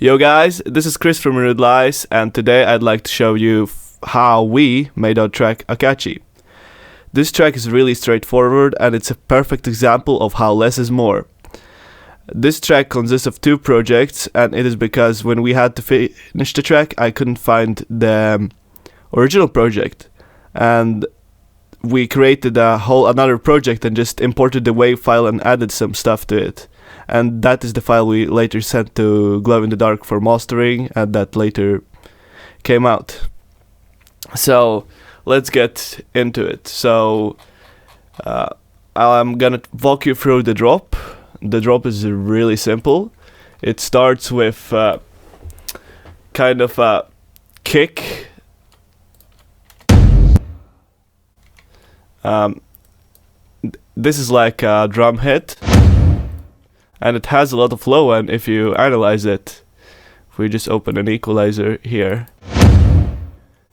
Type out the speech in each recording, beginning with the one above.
Yo guys, this is Chris from RudeLies, and today I'd like to show you how we made our track Akachi. This track is really straightforward and it's a perfect example of how less is more. This track consists of two projects, and it is because when we had to finish the track I couldn't find the original project, and we created a whole another project and just imported the WAV file and added some stuff to it. And that is the file we later sent to Glow in the Dark for mastering, and that later came out. So let's get into it. So I'm gonna walk you through the drop. The drop is really simple. It starts with kind of a kick. This is like a drum hit. And it has a lot of low end if you analyze it. If we just open an equalizer here,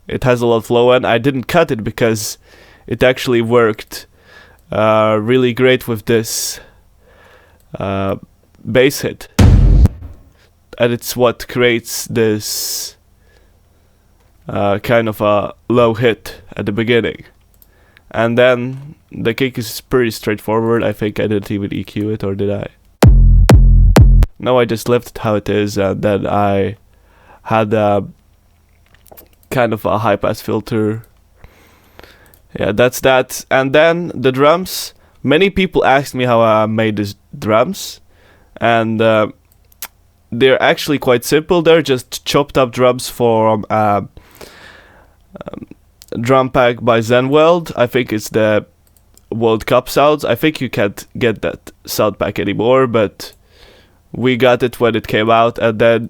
it has a lot of low end. I didn't cut it because it actually worked really great with this bass hit. And it's what creates this kind of a low hit at the beginning. And then the kick is pretty straightforward. I think I didn't even EQ it, or did I? No, I just left it how it is, and then I had a kind of a high pass filter. Yeah, that's that. And then the drums. Many people asked me how I made these drums, and they're actually quite simple. They're just chopped up drums from drum pack by Zenweld. I think it's the World Cup sounds. I think you can't get that sound pack anymore, but we got it when it came out, and then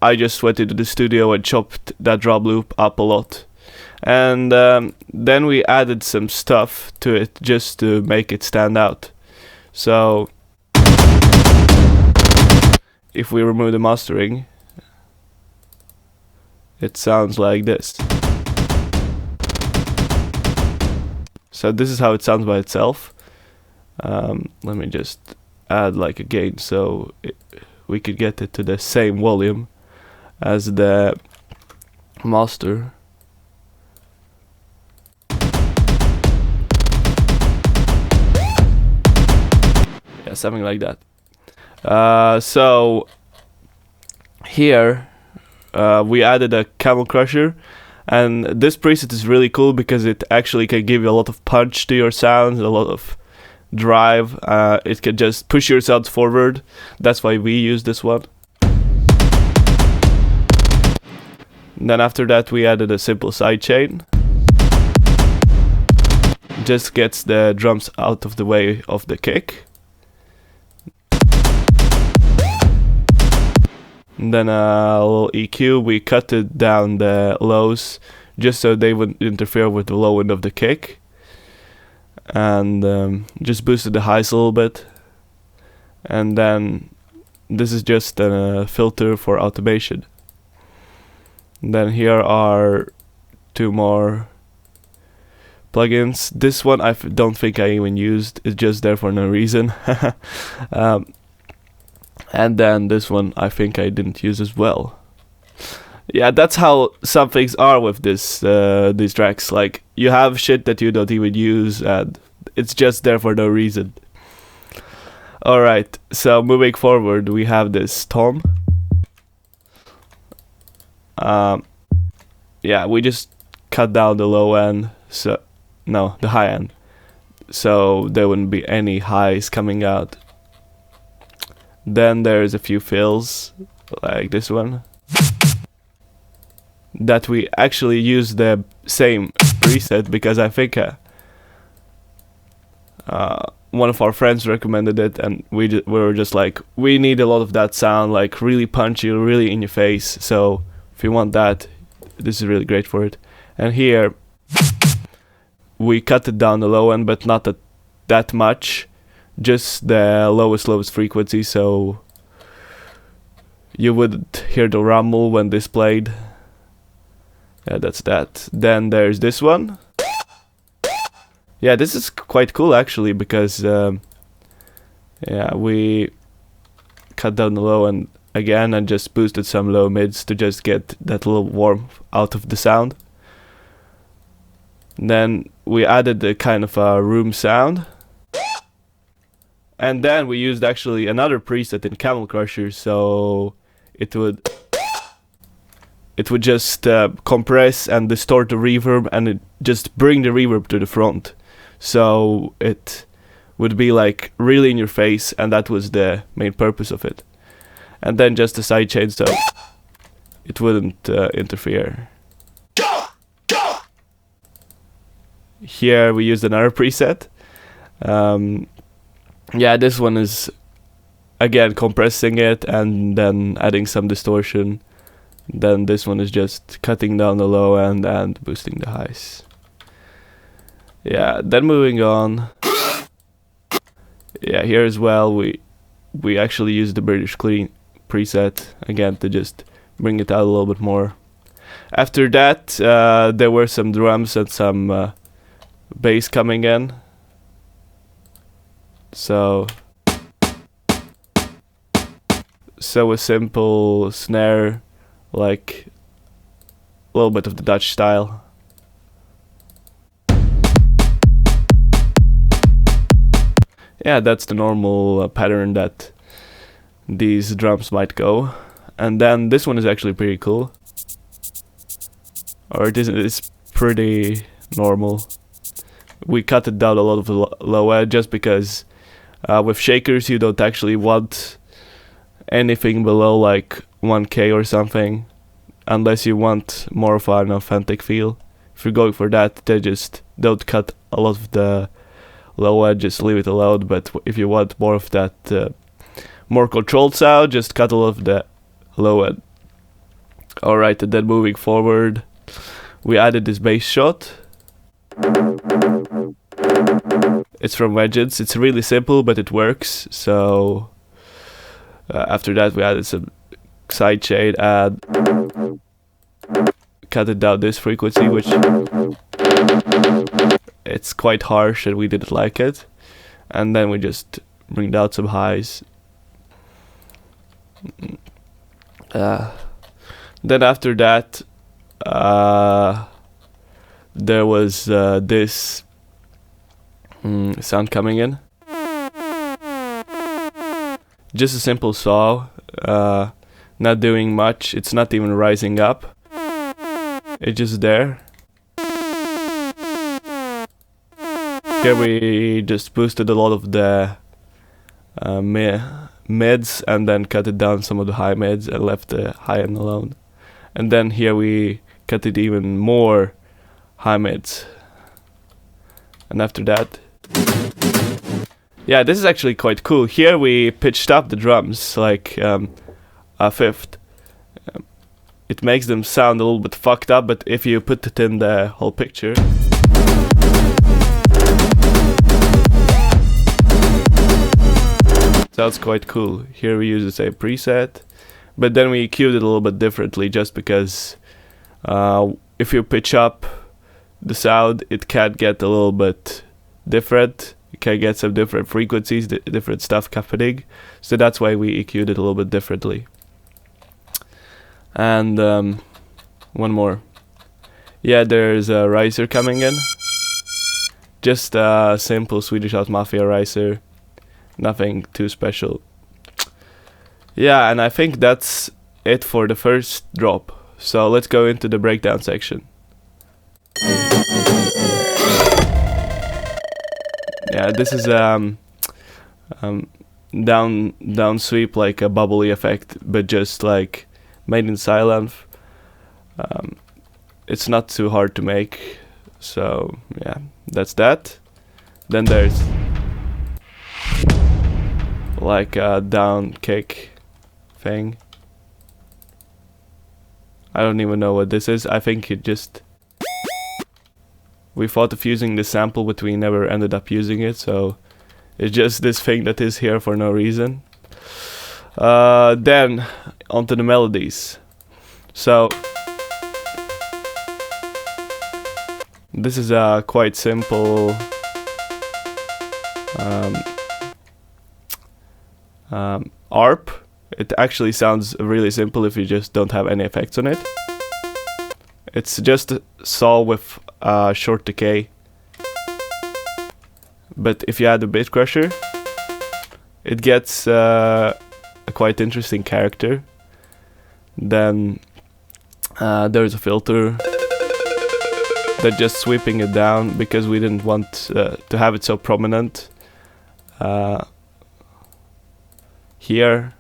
I just went into the studio and chopped that drum loop up a lot. And then we added some stuff to it just to make it stand out. So if we remove the mastering, it sounds like this. So this is how it sounds by itself. Let me just add like a gain so we could get it to the same volume as the master. Yeah, something like that. So here we added a Camel Crusher, and this preset is really cool because it actually can give you a lot of punch to your sounds, a lot of drive. It can just push your sounds forward. That's why we use this one. And then after that we added a simple sidechain. Just gets the drums out of the way of the kick. And then a little EQ. We cut it down the lows just so they wouldn't interfere with the low end of the kick. And just boosted the highs a little bit. And then this is just a filter for automation. And then here are two more plugins. This one I don't think I even used. It's just there for no reason. And then this one I think I didn't use as well. Yeah, that's how some things are with these tracks. Like, you have shit that you don't even use, and it's just there for no reason. Alright, so moving forward, we have this tom. Yeah, we just cut down the low end, the high end, so there wouldn't be any highs coming out. Then there's a few fills, like this one, that we actually use the same preset because I think one of our friends recommended it, and we were just like, we need a lot of that sound, like really punchy, really in your face. So if you want that, this is really great for it. And here we cut it down the low end, but not that much, just the lowest frequency, so you wouldn't hear the rumble when this played. Yeah, that's that. Then there's this one. Yeah, this is quite cool actually, because yeah, we cut down the low and again and just boosted some low mids to just get that little warmth out of the sound. Then we added a kind of a room sound. And then we used actually another preset in Camel Crusher, so it would just compress and distort the reverb, and it just bring the reverb to the front. So it would be like really in your face, and that was the main purpose of it. And then just a sidechain so it wouldn't interfere. Here we used another preset. Yeah, this one is again compressing it and then adding some distortion. Then this one is just cutting down the low end and boosting the highs. Yeah, then moving on. Yeah, here as well we actually used the British Clean preset again to just bring it out a little bit more. After that, there were some drums and some bass coming in. So a simple snare, like a little bit of the Dutch style. Yeah, that's the normal pattern that these drums might go. And then this one is actually pretty cool. Or it's pretty normal. We cut it down a lot of the low end just because with shakers you don't actually want anything below like 1K or something, unless you want more of an authentic feel. If you're going for that, they just don't cut a lot of the low end, just leave it alone. But if you want more of that more controlled sound, just cut a lot of the low end. Alright, and then moving forward, we added this bass shot. It's from Wedges. It's really simple, but it works. So after that, we added some sidechain and cut it down this frequency, which it's quite harsh and we didn't like it. And then we just bring down some highs. Then after that, there was this sound coming in. Just a simple saw, not doing much. It's not even rising up. It's just there. Here we just boosted a lot of the mids and then cut it down some of the high mids and left the high end alone. And then here we cut it even more high mids. And after that, yeah, this is actually quite cool. Here we pitched up the drums like a fifth. It makes them sound a little bit fucked up, but if you put it in the whole picture, sounds quite cool. Here we use the same preset, but then we EQ'd it a little bit differently just because if you pitch up the sound, it can get a little bit different. You can get some different frequencies, different stuff happening. So that's why we EQ'd it a little bit differently. And one more. Yeah, there's a riser coming in. Just a simple Swedish House Mafia riser. Nothing too special. Yeah, and I think that's it for the first drop. So let's go into the breakdown section. Yeah, this is down sweep, like a bubbly effect, but just like made in Silent. It's not too hard to make, so yeah, that's that. Then there's like a down kick thing. I don't even know what this is. I think it just, we thought of using the sample, but we never ended up using it, so it's just this thing that is here for no reason. Then onto the melodies. So this is a quite simple ARP, It actually sounds really simple if you just don't have any effects on it. It's just a saw with short decay. But if you add a bit crusher, it gets a quite interesting character. Then there's a filter that just sweeping it down because we didn't want to have it so prominent. Here.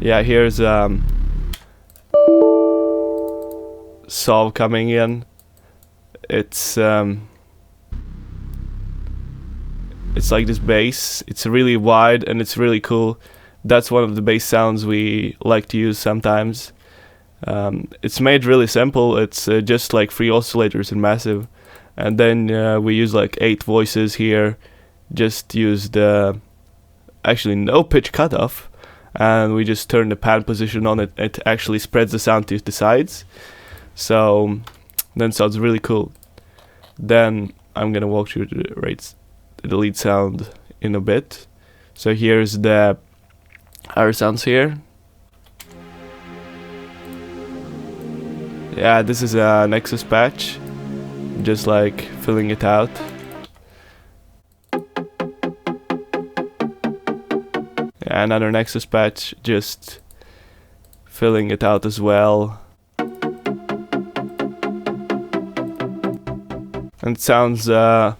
Yeah, here's saw coming in. It's like this bass. It's really wide and it's really cool. That's one of the bass sounds we like to use sometimes. It's made really simple. It's just like 3 oscillators in massive, and then we use like 8 voices here. Just use the actually no pitch cutoff, and we just turn the pan position on it. It actually spreads the sound to the sides, so then sounds really cool. Then I'm gonna walk through the lead sound in a bit. So here's the our sounds here. Yeah, this is a Nexus patch, just like filling it out. Yeah, another Nexus patch, just filling it out as well. And it sounds a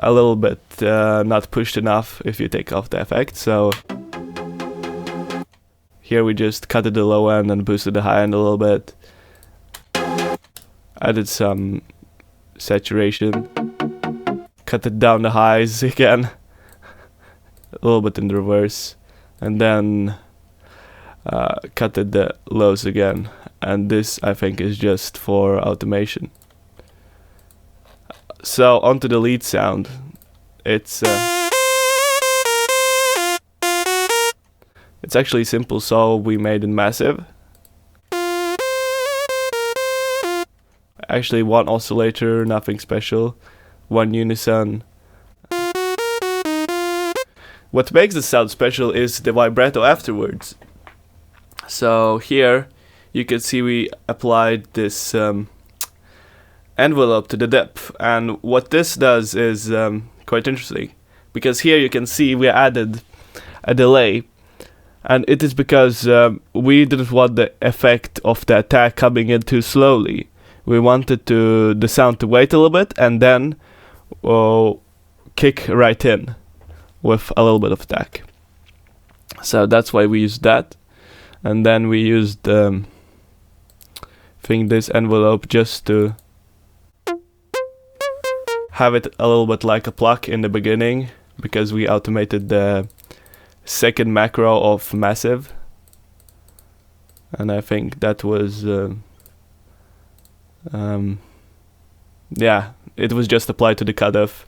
little bit not pushed enough if you take off the effect, so here we just cut the low end and boosted the high end a little bit. Added some saturation, cut it down the highs again, a little bit in the reverse, and then cut the lows again. And this, I think, is just for automation. So onto the lead sound. It's actually simple saw we made in massive. Actually 1 oscillator, nothing special, 1 unison. What makes this sound special is the vibrato afterwards. So here you can see we applied this envelope to the depth, and what this does is quite interesting, because here you can see we added a delay, and it is because we didn't want the effect of the attack coming in too slowly. We wanted the sound to wait a little bit and then kick right in with a little bit of attack. So that's why we used that. And then we used this envelope just to have it a little bit like a pluck in the beginning, because we automated the second macro of massive. And I think that was yeah, it was just applied to the cutoff,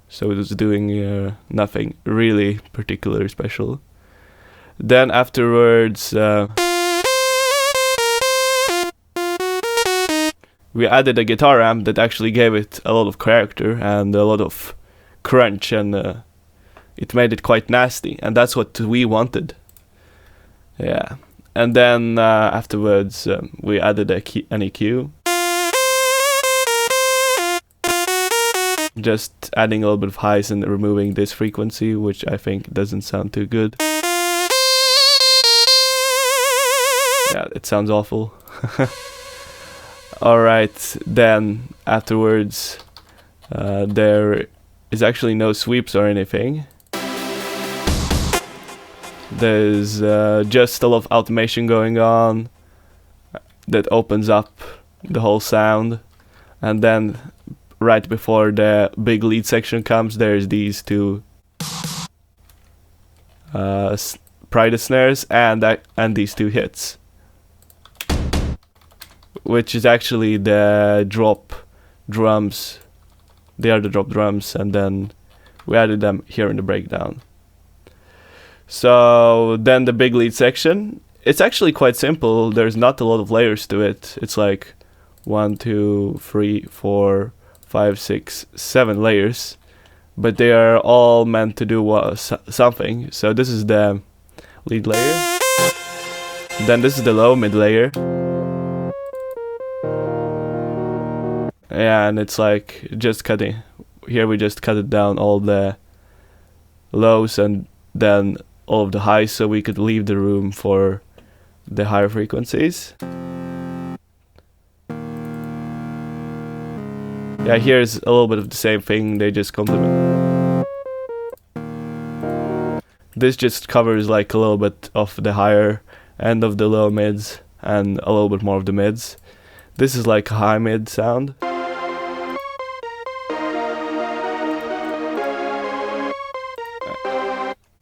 so it was doing nothing really particularly special. Then afterwards we added a guitar amp that actually gave it a lot of character and a lot of crunch, and it made it quite nasty, and that's what we wanted. Yeah, and then afterwards we added an EQ. Just adding a little bit of highs and removing this frequency, which I think doesn't sound too good. Yeah, it sounds awful. Alright, then afterwards there is actually no sweeps or anything. There's just a lot of automation going on that opens up the whole sound, and then right before the big lead section comes, there's these 2 pride snares and these 2 hits, which is actually the drop drums. They are the drop drums, and then we added them here in the breakdown. So then the big lead section, it's actually quite simple. There's not a lot of layers to it. It's like 1, 2, 3, 4, 5, 6, 7 layers. but they are all meant to do something. So this is the lead layer, then this is the low mid layer. Yeah, and it's like just cutting. Here we just cut it down all the lows and then all of the highs, so we could leave the room for the higher frequencies. Yeah, here's a little bit of the same thing, they just complement. This just covers like a little bit of the higher end of the low mids and a little bit more of the mids. This is like a high mid sound.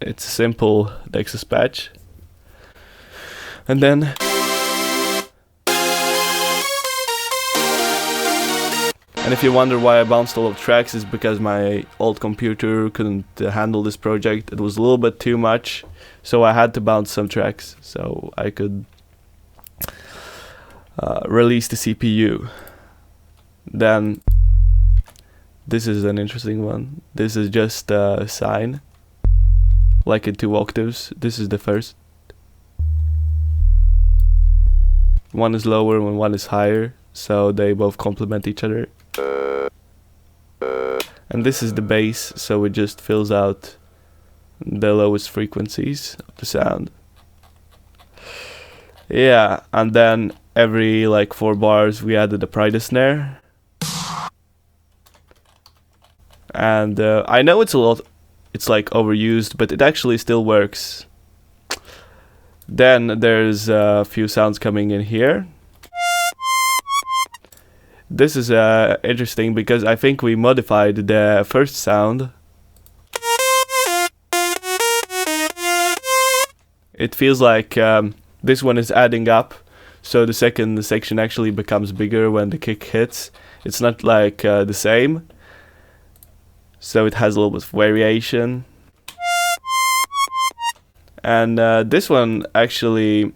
It's a simple Nexus patch. And then if you wonder why I bounced a lot of tracks, is because my old computer couldn't handle this project. It was a little bit too much, so I had to bounce some tracks so I could release the CPU. Then this is an interesting one. This is just a sine, like in 2 octaves. This is the first. One is lower and one is higher, so they both complement each other. And this is the bass, so it just fills out the lowest frequencies of the sound. Yeah, and then every like 4 bars we added a Pride snare. And I know it's like overused, but it actually still works. Then there's a few sounds coming in here. This is interesting because I think we modified the first sound. It feels like this one is adding up, so the second section actually becomes bigger when the kick hits. It's not like the same, so it has a little bit of variation. And this one actually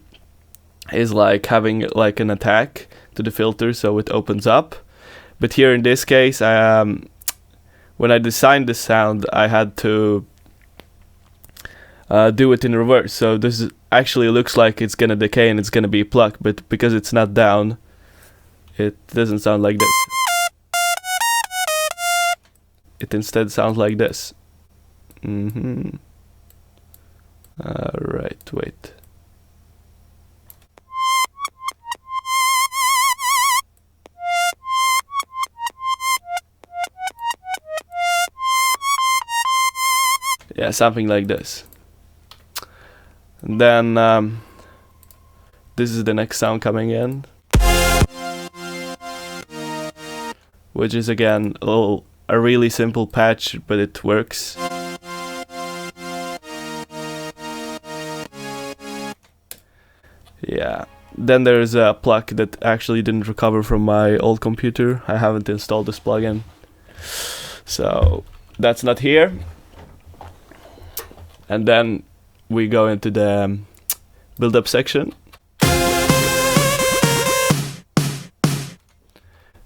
is like having like an attack to the filter, so it opens up. But here in this case, when I designed this sound, I had to do it in reverse. So this actually looks like it's gonna decay and it's gonna be plucked, but because it's not down, it doesn't sound like this. It instead sounds like this. Alright, wait. Yeah, something like this. And then this is the next sound coming in, which is again a really simple patch, but it works. Yeah. Then there's a plug that actually didn't recover from my old computer. I haven't installed this plugin, so that's not here. And then we go into the build-up section.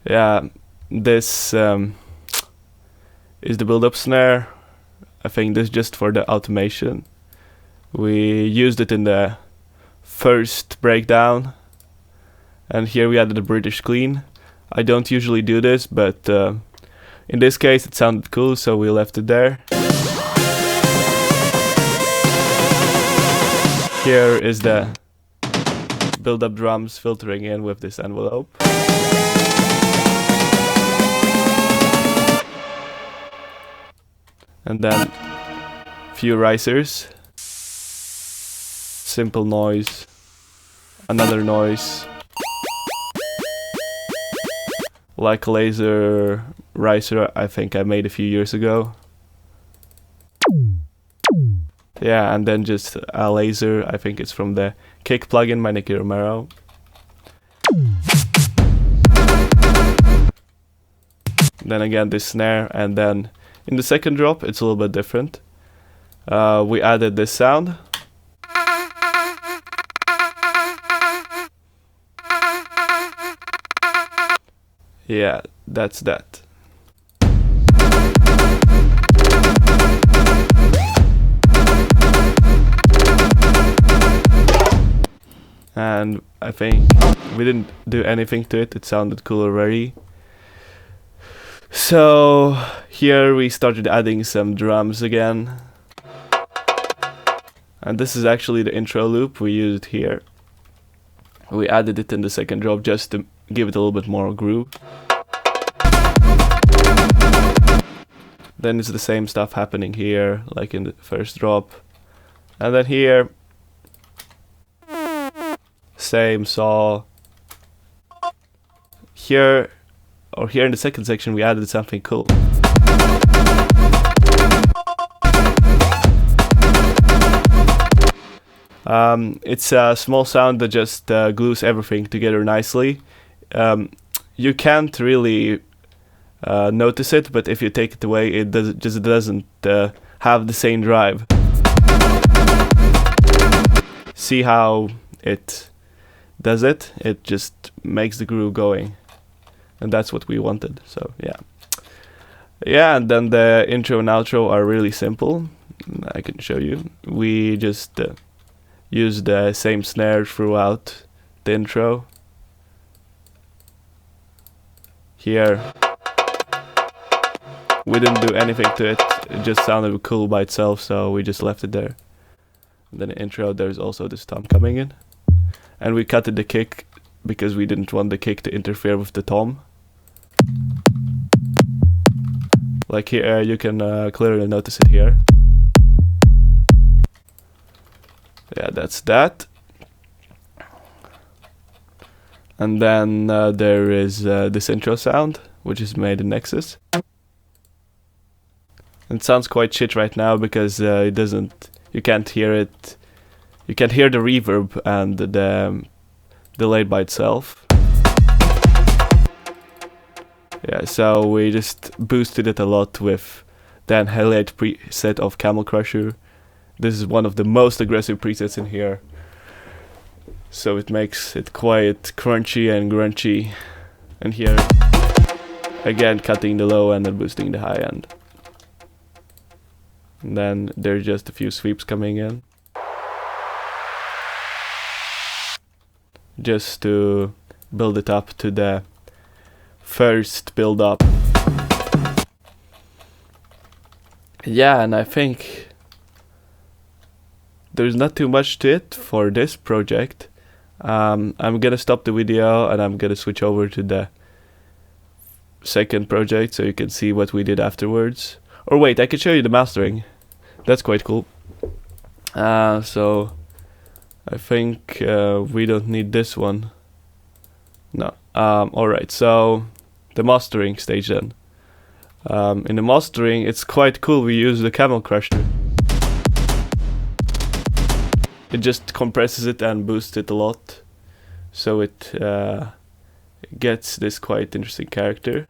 Yeah, this is the build-up snare. I think this is just for the automation. We used it in the first breakdown, and here we added a British clean. I don't usually do this, but in this case it sounded cool, so we left it there. Here is the build-up drums filtering in with this envelope. And then few risers. Simple noise. Another noise. Like a laser riser I think I made a few years ago. Yeah, and then just a laser, I think it's from the kick plugin by Nicky Romero. Then again this snare, and then in the second drop it's a little bit different. We added this sound. Yeah, that's that. and I think we didn't do anything to it. It sounded cool already. So here we started adding some drums again. And this is actually the intro loop we used here. We added it in the second drop just to give it a little bit more groove. Then it's the same stuff happening here, like in the first drop. And then here, same saw. Here in the second section we added something cool. It's a small sound that just glues everything together nicely. You can't really notice it, but if you take it away, it just doesn't have the same drive. See how it does it? It just makes the groove going, and that's what we wanted. So yeah, and then the intro and outro are really simple. I can show you. We just use the same snare throughout the intro. Here we didn't do anything to it. It just sounded cool by itself, so we just left it there. And then the intro, there's also this tom coming in, and we cutted the kick because we didn't want the kick to interfere with the tom. Like here, you can clearly notice it here. Yeah, that's that. And then there is this intro sound, which is made in Nexus. It sounds quite shit right now because it doesn't. You can't hear it. You can't hear the reverb and the delay by itself. Yeah, so we just boosted it a lot with the Annihilate preset of Camel Crusher. This is one of the most aggressive presets in here, so it makes it quite crunchy and grunchy. And here, again, cutting the low end and boosting the high end. And then there's just a few sweeps coming in, just to build it up to the first build up. Yeah, and I think there's not too much to it for this project. I'm gonna stop the video and I'm gonna switch over to the second project so you can see what we did afterwards. Or wait, I can show you the mastering. That's quite cool. So I think we don't need this one. No. Alright, so the mastering stage then. In the mastering, it's quite cool. We use the Camel Crusher. It just compresses it and boosts it a lot, so it gets this quite interesting character.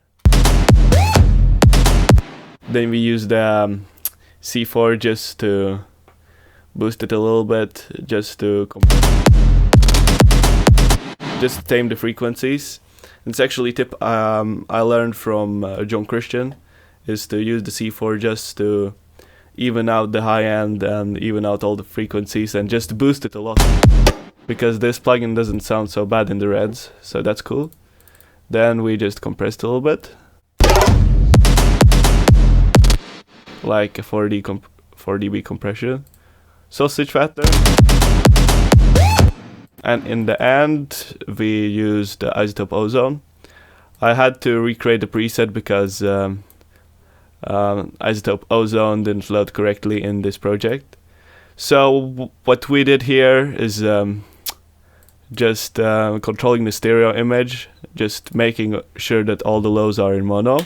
Then we use the C4 just to boost it a little bit, just to tame the frequencies. It's actually a tip I learned from John Christian, is to use the C4 just to even out the high end and even out all the frequencies and just boost it a lot, because this plugin doesn't sound so bad in the reds, so that's cool. Then we just compressed a little bit, like a 4 dB compression, sausage fatter. And in the end we used the Isotope Ozone. I had to recreate the preset because Isotope Ozone didn't load correctly in this project. So what we did here is just controlling the stereo image, just making sure that all the lows are in mono.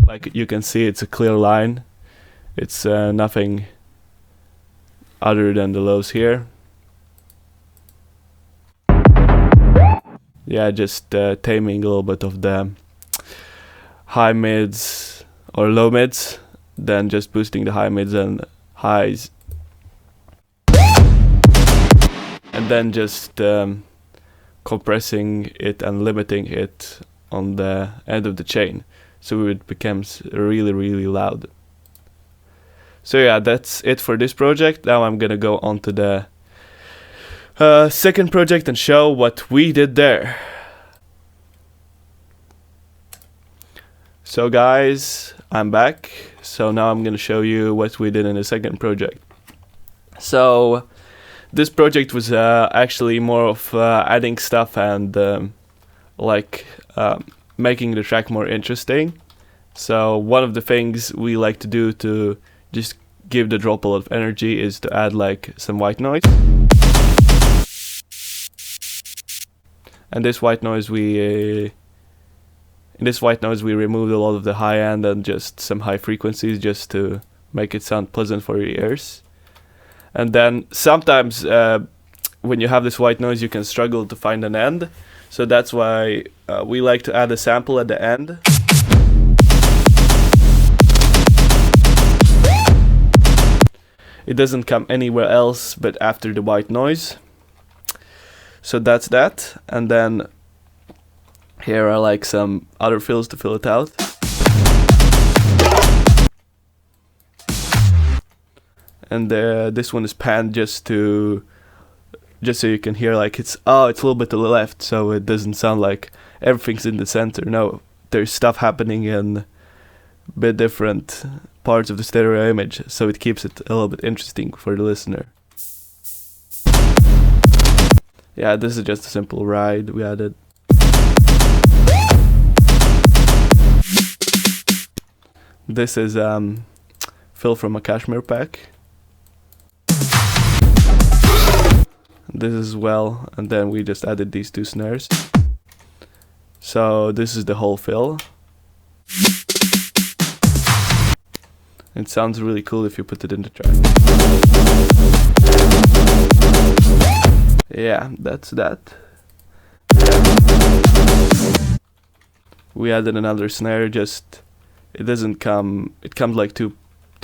Like you can see, it's a clear line. It's nothing other than the lows here. Yeah, just taming a little bit of the high mids or low mids, then just boosting the high mids and highs, and then just compressing it and limiting it on the end of the chain, so it becomes really loud. So yeah, that's it for this project. Now I'm gonna go on to the second project and show what we did there. So guys, I'm back. So now I'm gonna show you what we did in the second project. So this project was actually more of adding stuff and making the track more interesting. So one of the things we like to do to just give the drop a lot of energy is to add like some white noise. And this white noise we removed a lot of the high end and just some high frequencies just to make it sound pleasant for your ears. And then sometimes when you have this white noise you can struggle to find an end. So that's why we like to add a sample at the end. It doesn't come anywhere else but after the white noise. So that's that. And then here are like some other fills to fill it out. And this one is panned just so you can hear like it's a little bit to the left, so it doesn't sound like everything's in the center. No, there's stuff happening in a bit different parts of the stereo image, so it keeps it a little bit interesting for the listener. Yeah, this is just a simple ride we added. This is fill from a cashmere pack. This as well, and then we just added these two snares. So this is the whole fill. It sounds really cool if you put it in the track. Yeah, that's that. We added another snare, just it comes like two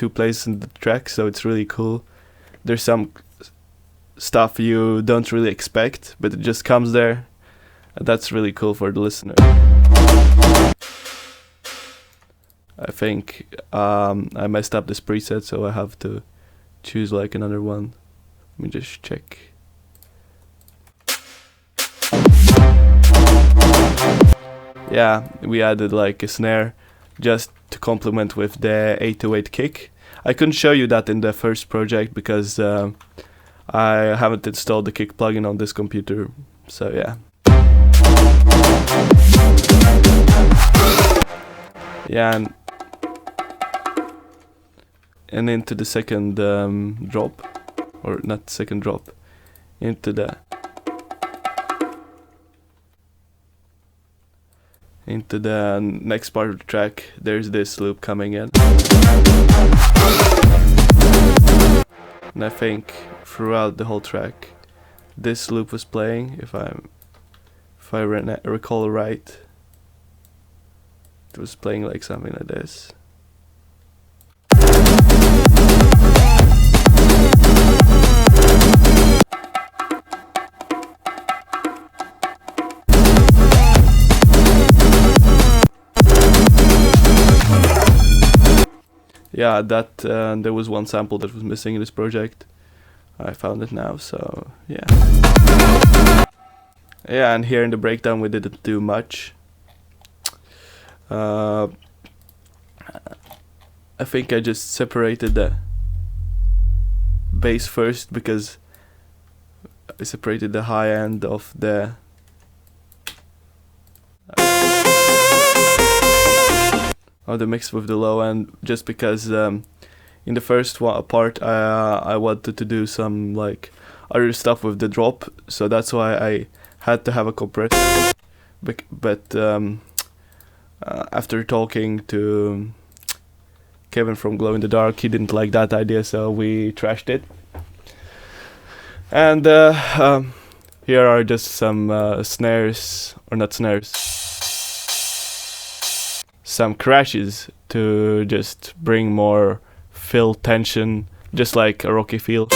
places in the track, so it's really cool. There's some stuff you don't really expect, but it just comes there. And that's really cool for the listener. I think I messed up this preset, so I have to choose like another one. Let me just check. Yeah, we added like a snare just to complement with the 808 kick. I couldn't show you that in the first project because I haven't installed the kick plugin on this computer, so yeah. Yeah, and into the second drop, or not second drop, into the next part of the track, there's this loop coming in. And I think throughout the whole track, this loop was playing. If I recall right, it was playing like something like this. Yeah, that there was one sample that was missing in this project. I found it now, so yeah. Yeah, and here in the breakdown we didn't do much. I think I just separated the bass first because I separated the high end of the mix with the low end, just because in the first part I wanted to do some like other stuff with the drop, so that's why I had to have a compressor. But after talking to Kevin from Glow in the Dark, he didn't like that idea, so we trashed it. And here are just some snares, or not snares, some crashes to just bring more fill tension, just like a rocky feel.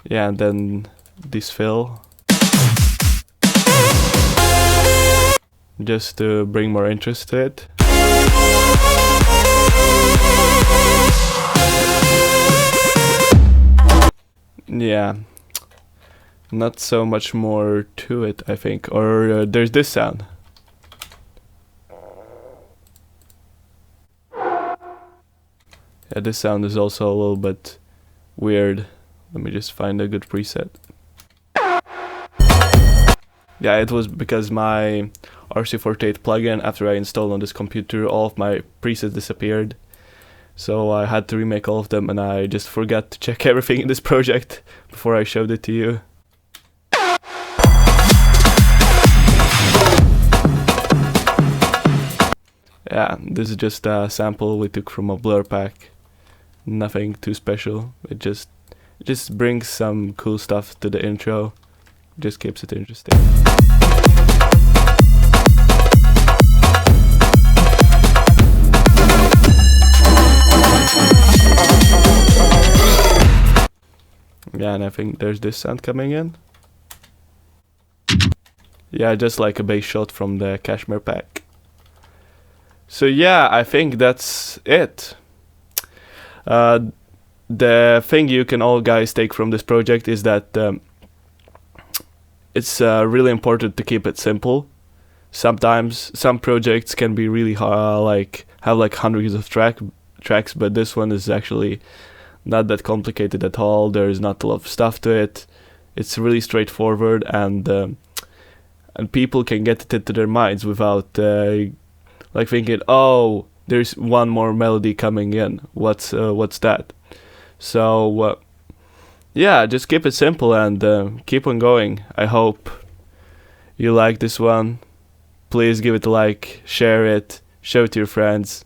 Yeah, and then this fill, just to bring more interest to it. yeah, not so much more to it, I think. Or there's this sound. Yeah, this sound is also a little bit weird. Let me just find a good preset. Yeah, it was because my RC48 plugin, after I installed on this computer, all of my presets disappeared. So I had to remake all of them, and I just forgot to check everything in this project before I showed it to you. Yeah, this is just a sample we took from a blur pack. Nothing too special. It just brings some cool stuff to the intro. Just keeps it interesting. Yeah, and I think there's this sound coming in. Yeah, just like a bass shot from the Cashmere pack. So yeah, I think that's it. The thing you can all guys take from this project is that it's really important to keep it simple. Sometimes some projects can be really like have like hundreds of tracks, but this one is actually not that complicated at all. There is not a lot of stuff to it. It's really straightforward, and people can get it into their minds without like thinking, oh, there's one more melody coming in. What's that? So yeah, just keep it simple and keep on going. I hope you like this one. Please give it a like, share it, show it to your friends,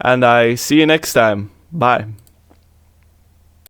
and I see you next time. Bye.